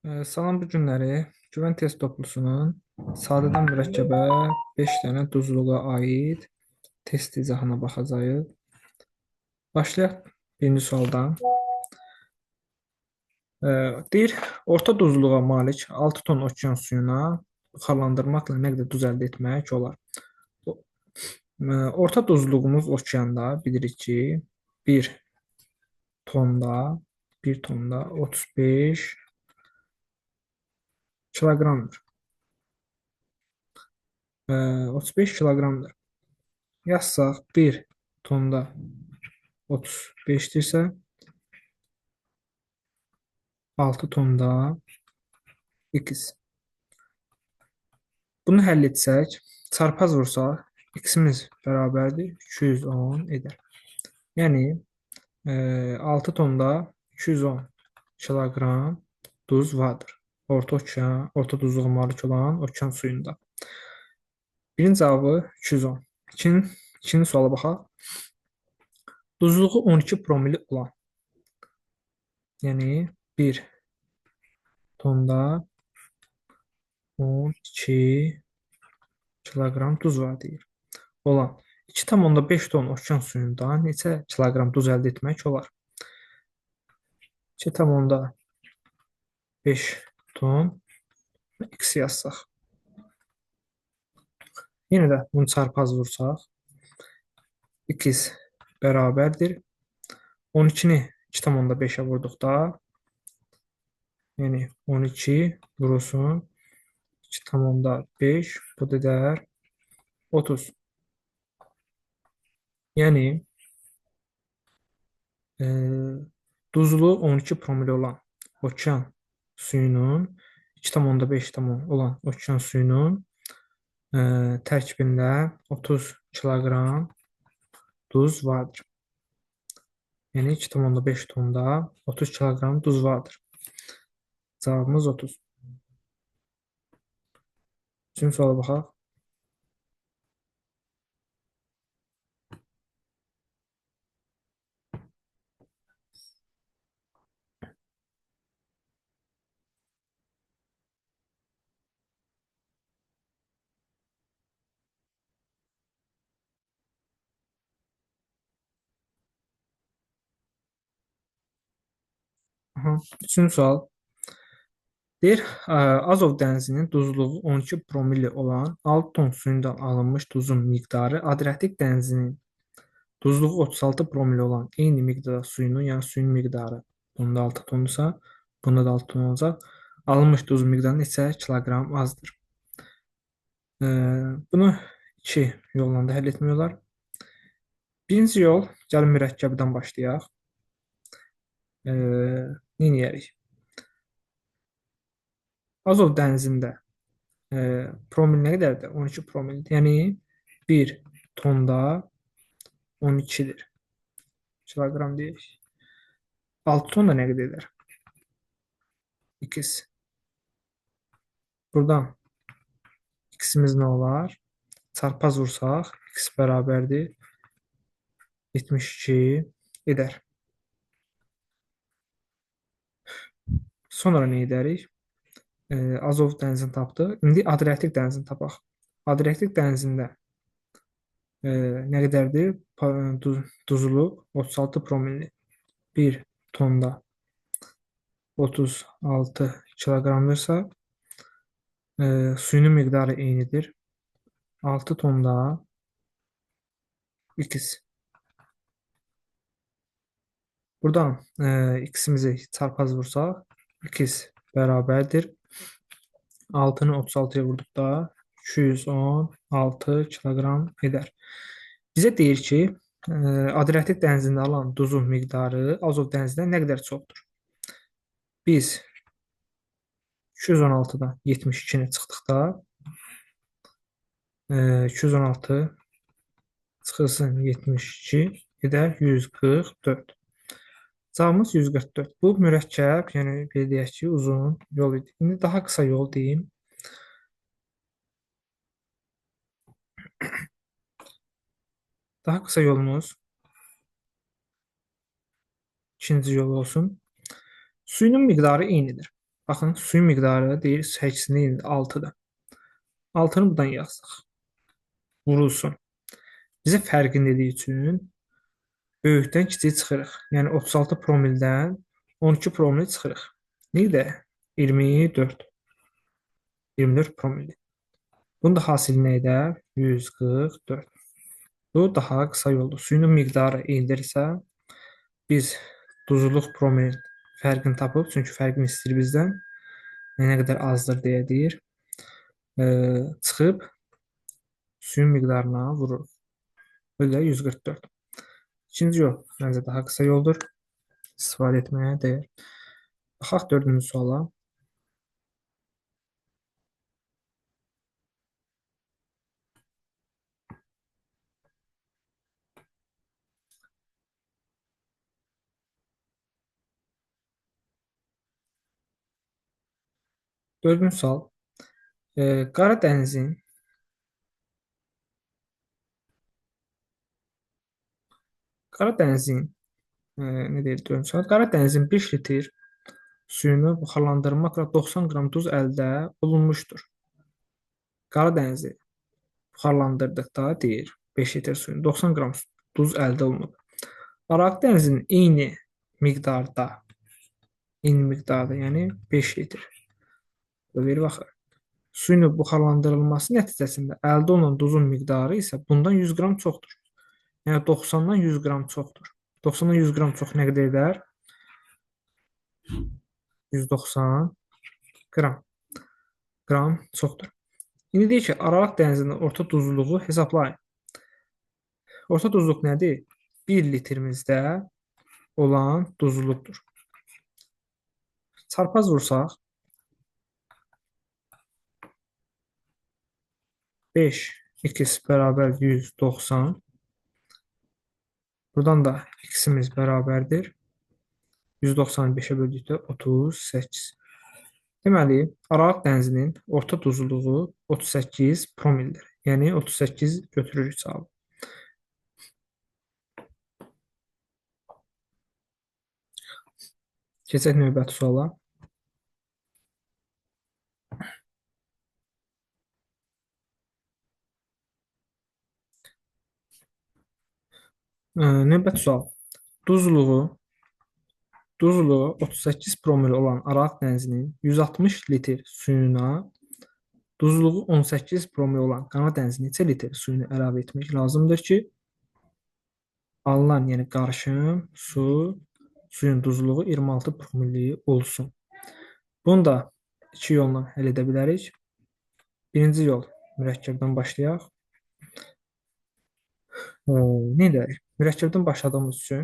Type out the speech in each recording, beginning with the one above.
Salam, bu günləri güvən test toplusunun sadədən mürəkkəbə 5 dənə duzluğa aid test izahına baxacağıq. Başlayaq birinci sualdan. Deyir, orta duzluğa malik 6 ton okean suyuna buxarlandırmaqla nə qədər duz əldə etmək olar? O- Orta duzluğumuz okeanda bilirik ki, 1 tonda 1 tonda 35 kiloqramdır. 35 kiloqramdır. Yazsaq 1 tonda 35-dirsə 6 tonda x. Bunu həll etsək, çarpaz vursaq, x-imiz bərabərdir 210 edər. Yəni 6 tonda 210 kiloqram duz vardır. Orta duzluğa malik olan okean suyunda. Birin cavabı 210. İkinci suala baxaq. Duzluğu 12 promili olan, yəni 1 tonda 12 kiloqram duz var deyir. Olan 2,5 ton okean suyunda neçə kiloqram duz əldə etmək olar? 2,5 ton x yazsaq. Yenə də bunu çarpaz vursaq, x bərabərdir. 12-ni 2,5-ə vurduqda, yəni 12 vurulsun 2,5, bu da edər 30. Yəni duzlu 12 promil olan okean suyunun 2,5 olan okean suyunun tərkibində 30 kiloqram duz vardır. Yəni 2,5 tonda 30 kiloqram duz vardır. Cavabımız 30. Üçüncü suala baxaq. Üçüncü sual. Deyir, Azov dənizinin duzluğu 12 promilli olan 6 ton suyundan alınmış duzun miqdarı Adriatik dənizinin duzluğu 36 promilli olan eyni miqdarda suyunun, yəni suyun miqdarı bunda 6 tondusa, bunda da 6 ton olacaq. Alınmış duz miqdarı neçə kiloqram azdır? Bunu iki yolla da həll etmək olar. Birinci yol, gəlin mürəkkəbdən başlayaq. Nə edərik? Azov dənizində promil nə qədərdir? 12 promildir. Yəni 1 tonda 12-dir. Kiloqram deyirik. 6 ton da nə qədər edər? 2. Buradan x-imiz nə olar? Çarpaz vursaq, x bərabərdir 72 edər. Sonra nə edərik? Azov dənizini tapdıq. İndi Adriatik dənizini tapaq. Adriatik dənizində nə qədərdir? Duzluq 36 promilli. 1 tonda 36 kiloqramdırsa, suyunun miqdarı eynidir. 6 tonda x. Buradan x-imizi çarpaz vursaq, x bərabərdir 6-nı 36-ya vurduqda 216 kiloqram edər. Bizə deyir ki, Adriatik dənizində alan duzun miqdarı Azov dənizindən nə qədər çoxdur? Biz 216-dan 72-ni çıxdıqda 216 çıxılsın 72 edər 144. Cavabımız 144. Bu mürəkkəb, yəni belə deyək ki, uzun yol idi. İndi daha qısa yol deyim. Daha qısa yolumuz ikinci yol olsun. Suyunun miqdarı eynidir. Baxın, suyun miqdarı deyir 8-dir, 6-dır. 6-nı buradan yazsaq, vurulsun. Bizə fərqin dediyi üçün böyükdən kiçiyi çıxırıq. Yəni 36 promildən 12 promil çıxırıq. Nədə? 24. 24 promil. Bunun da hasili nə edər? 144. Bu daha qısa yoldur. Suyun miqdarı eynidirsə, biz duzluluq promil fərqini tapıb, çünki fərqini istəyir bizdən, nə qədər azdır deyə deyir, çıxıb suyun miqdarına vurur. Belə 144. İkinci yol məncə daha qısa yoldur. İstifadə etməyə dəyər. Baxaq dördüncü suala. Dördüncü sual. Qara dənizin Qara dənizin nə deyir dördüncü sual? Qara dənizin 5 litr suyunu buxarlandırmaqla 90 qram duz əldə olunmuşdur. Qara dənizi buxarlandırdıqda deyir 5 litr suyun 90 qram duz əldə olunub. Araq dənizinin eyni miqdarda, yəni 5 litr. Verir baxır. Suyun buxarlandırılması nəticəsində əldə olunan duzun miqdarı isə bundan 100 qram çoxdur. Yəni 90-dan 100 qram çoxdur. 90-dan 100 qram çox nə qədər edər? 190 qram çoxdur. İndi deyir ki, Aralıq dənizinin orta duzluluğu hesablayın. Orta duzluq nədir? 1 litrimizdə olan duzluluqdur. Çarpaz vursaq 5 x bərabər 190. Buradan da x-imiz bərabərdir. 190-ı 5-ə böldükdə 38. Deməli, Aralıq dənizinin orta duzluluğu 38 promildir. Yəni 38 götürürük cavabı. Keçək növbəti suala. Növbəti sual. Duzluluğu 38 promil olan Aralıq dənizinin 160 litr suyuna duzluluğu 18 promil olan Qana dənizinin neçə litr suyunu əlavə etmək lazımdır ki, alınan, yəni qarışım suyun duzluluğu 26 promilliyi olsun. Bunu da iki yolla həll edə bilərik. Birinci yol mürəkkəbdən başlayaq. Nə edərik? Mürəkkəbdən başladığımız üçün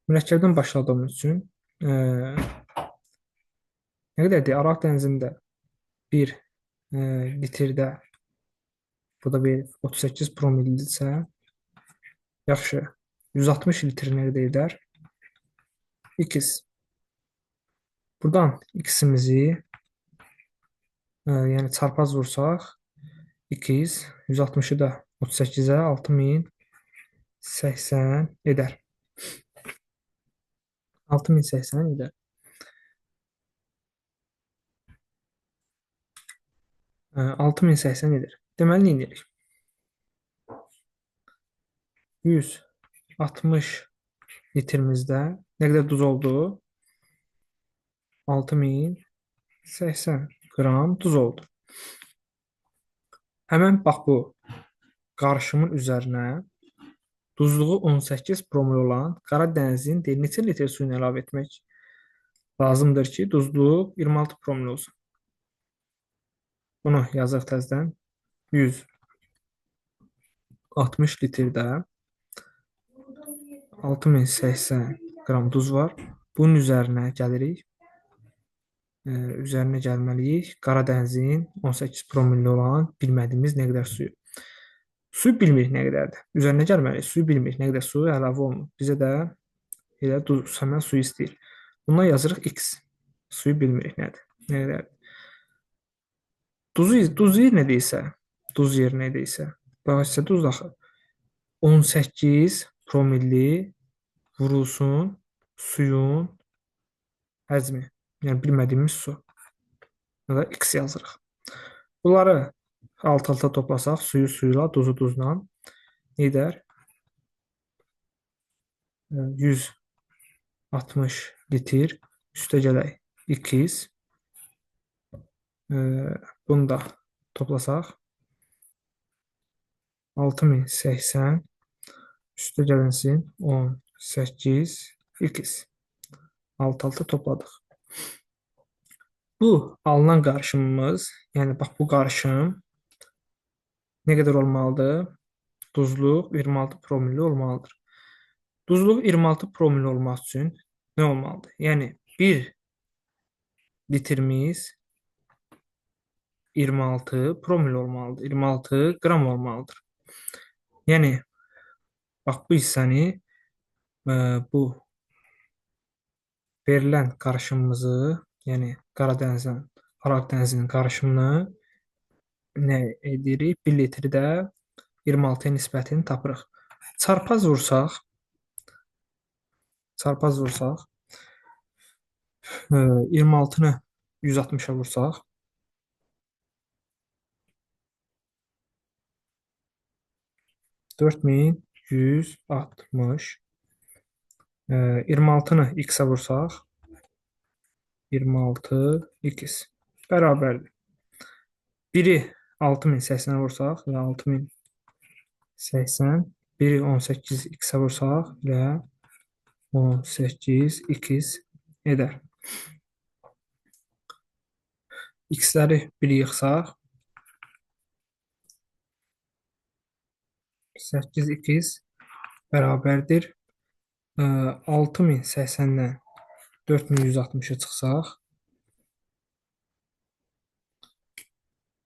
nə qədərdir? Aralıq dənizində 1 litrdə, burada bir 38 promillidirsə, yaxşı, 160 litr nə qədər edər? X. Buradan x-imizi yəni çarpaz vursaq, x 160-ı da 38-ə 6080 edər. 6080 edər. Ə, 6080 edir. Deməli, nə edirik? 160 litrimizdə nə qədər duz oldu? 6080 qram duz oldu. Həmən bax bu qarışımın üzərinə duzluğu 18 promil olan Qara dənizin neçə litr suyunu əlavə etmək lazımdır ki, duzluğu 26 promil olsun. Bunu yazıq təzədən. 160 litrdə 6080 qram duz var. Bunun üzərinə gəlirik. Üzərinə gəlməliyik. Qara dənizin 18 promilli olan bilmədiyimiz nə qədər suyu. Suyu bilmirik nə qədərdir. Üzərinə gəlməliyik. Suyu bilmirik nə qədər suyu əlavə olunur. Bizə də elə həmən suyu istəyir. Bundan yazırıq x. Suyu bilmirik nədir. Nə qədərdir. Duz yerinə deyilsə, baxırsa duz daxil 18 promilli vurulsun suyun həcmi, yəni bilmədiyimiz su ya da x yazırıq. Bunları alt-alta toplasaq, suyu suyla, duzu duzla nə edər? 160 litr üstə gələk 2x. Bunu da toplasaq 6080 üstə gəlinsin 18 x. Alt-alta topladıq. Bu alınan qarışımımız, yəni bax bu qarışım nə qədər olmalıdır? Duzluq 26 promilli olmalıdır. Duzluq 26 promilli olmaq üçün nə olmalıdır? Yəni 1 litrimiz 26 promil olmalıdır. 26 qram olmalıdır. Yəni bax bu hissəni bu verilən qarışımımızı, yəni Qara dənizin, Aralıq dənizinin qarışımını nə edirik? 1 litrdə 26-ya nisbətini tapırıq. Çarpaz vursaq 26-nı 160-a vursaq 4160, 26-nı x-ə vursaq 26x bərabərdir. 1-i 6080-ə vursaq və 6080, 1-i 18x-ə vursaq və 18x edər. X-ləri 1 yıxsaq 8x bərabərdir. 6080-dən 4160-a çıxsaq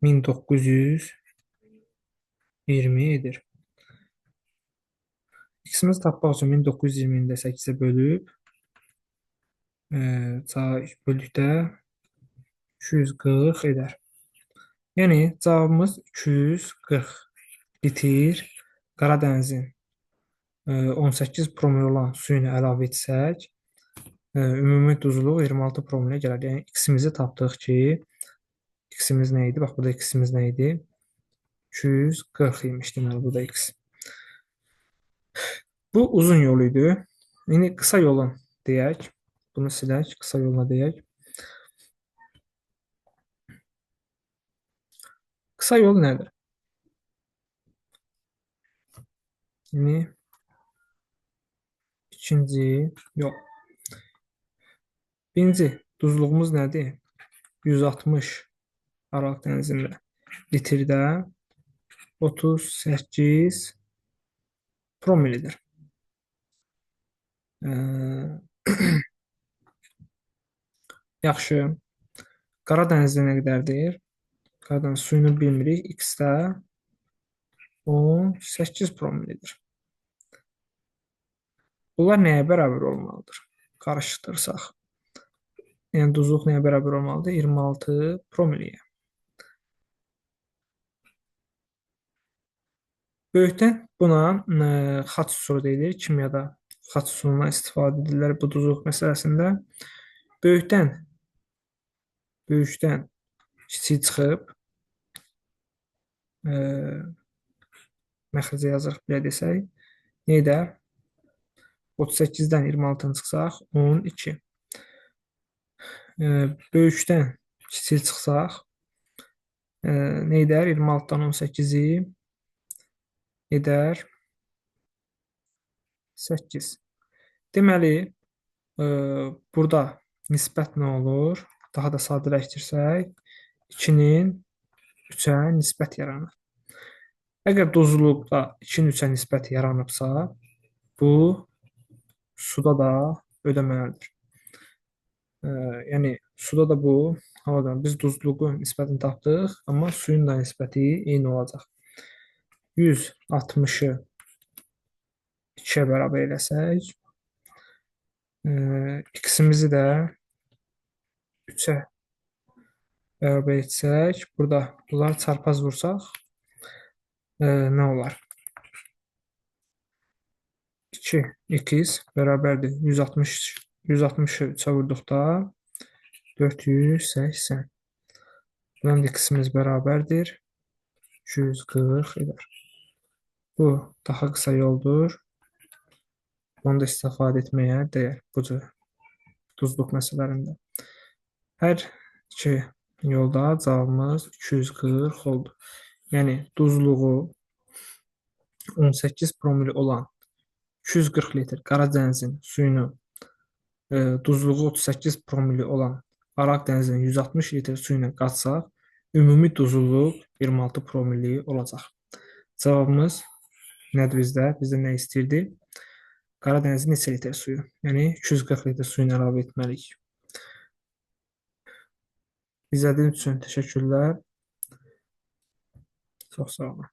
1920 edir. X-imizi tapmaq üçün 1920-ni də 8-ə bölüb böldükdə 240 edər. Yəni cavabımız 240 litr Qara dənizin 18 promil olan suyunu əlavə etsək, ümumi duzluq 26 promilə gələr. Yəni x-imizi tapdıq ki, x-imiz nə idi? Bax, burada x-imiz nə idi? 240 imiş, deməli, burada x. Bu uzun yol idi. İndi qısa yolun deyək. Bunu silək, qısa yoluna deyək. Qısa yol nədir? Yəni, ikinci yol. Birinci duzluğumuz nədir? 160 Aralıq dənizində litrdə 38 promillidir. Yaxşı. Qara dənizdə nə qədərdir? Qara dəniz suyunu bilmirik. X-də 18 promillidir. Bunlar nəyə bərabər olmalıdır? Qarışdırsaq. Yəni duzluq nəyə bərabər olmalıdır? 26 promilliyə. Böyükdən buna xaç üsulu deyilir. Kimyada xaç üsulundan istifadə edirlər bu duzluq məsələsində. Böyükdən kiçik çıxıb məxrəcə yazırıq, belə desək, nə edər? 38-dən 26-nı çıxsaq 12. Böyükdən kiçik çıxsaq nə edər? 26-dan 18-i edər 8. Deməli, burada nisbət nə olur? Daha da sadələşdirsək, 2-nin 3-ə nisbət yaranır. Əgər duzluqda 2-nin 3-ə nisbət yaranıbsa, bu suda da ödəməlidir. Yəni, suda da bu, biz duzluğun nisbətini tapdıq, amma suyun da nisbəti eyni olacaq. 160-ı 2-yə bərabər eləsək, x-imizi də 3-ə bərabər etsək, burada bunları çarpaz vursaq, nə olar? 2x bərabərdir 160 160-ı 3-ə vurduqda 480. Bunun x-imiz bərabərdir 240 edər. Bu daha qısa yoldur. Onu da istifadə etməyə dəyər bu cür duzluq məsələlərində. Hər iki yolda cavabımız 240 oldu. Yəni duzluğu 18 promil olan 240 litr Qara dənizin suyunu duzluğu 38 promili olan Araq dənizinin 160 litr suyu ilə qatsaq, ümumi duzluluq 26 promilli olacaq. Cavabımız nədir bizdə? Bizdə nə istəyirdi? Qara dənizin neçə litr suyu? Yəni 240 litr suyunu əlavə etməliyik. İzlədiyiniz üçün təşəkkürlər. Çox sağ olun.